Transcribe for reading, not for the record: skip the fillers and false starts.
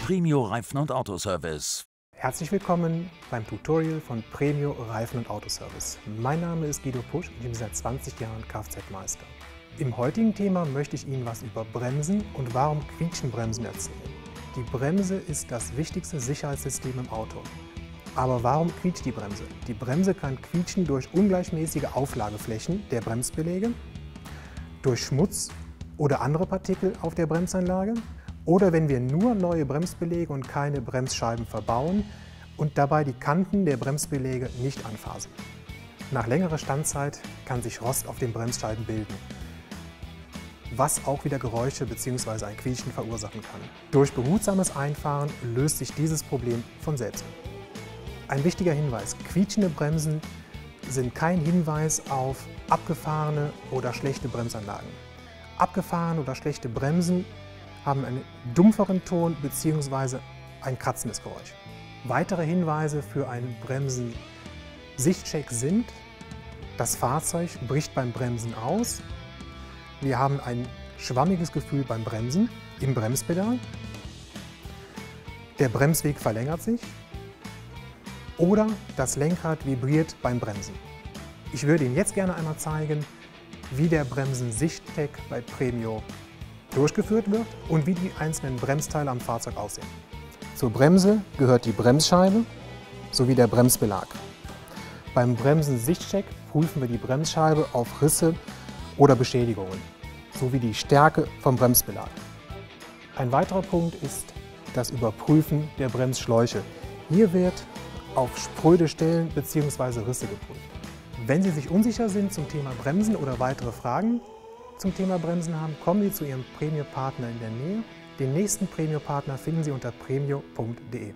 Premio Reifen- und Autoservice. Herzlich willkommen beim Tutorial von Premio Reifen- und Autoservice. Mein Name ist Guido Pusch und ich bin seit 20 Jahren Kfz-Meister. Im heutigen Thema möchte ich Ihnen was über Bremsen und warum quietschen Bremsen erzählen. Die Bremse ist das wichtigste Sicherheitssystem im Auto. Aber warum quietscht die Bremse? Die Bremse kann quietschen durch ungleichmäßige Auflageflächen der Bremsbeläge, durch Schmutz oder andere Partikel auf der Bremsanlage oder wenn wir nur neue Bremsbeläge und keine Bremsscheiben verbauen und dabei die Kanten der Bremsbeläge nicht anfasen. Nach längerer Standzeit kann sich Rost auf den Bremsscheiben bilden, was auch wieder Geräusche bzw. ein Quietschen verursachen kann. Durch behutsames Einfahren löst sich dieses Problem von selbst. Ein wichtiger Hinweis: quietschende Bremsen sind kein Hinweis auf abgefahrene oder schlechte Bremsanlagen. Abgefahrene oder schlechte Bremsen haben einen dumpferen Ton bzw. ein kratzendes Geräusch. Weitere Hinweise für einen Bremsen-Sichtcheck sind: das Fahrzeug bricht beim Bremsen aus, wir haben ein schwammiges Gefühl beim Bremsen im Bremspedal, der Bremsweg verlängert sich oder das Lenkrad vibriert beim Bremsen. Ich würde Ihnen jetzt gerne einmal zeigen, wie der Bremsen-Sichtcheck bei Premio durchgeführt wird und wie die einzelnen Bremsteile am Fahrzeug aussehen. Zur Bremse gehört die Bremsscheibe sowie der Bremsbelag. Beim Bremsen-Sichtcheck prüfen wir die Bremsscheibe auf Risse oder Beschädigungen sowie die Stärke vom Bremsbelag. Ein weiterer Punkt ist das Überprüfen der Bremsschläuche. Hier wird auf spröde Stellen bzw. Risse geprüft. Wenn Sie sich unsicher sind zum Thema Bremsen oder weitere Fragen zum Thema Bremsen haben, kommen Sie zu Ihrem Premio-Partner in der Nähe. Den nächsten Premio-Partner finden Sie unter premio.de.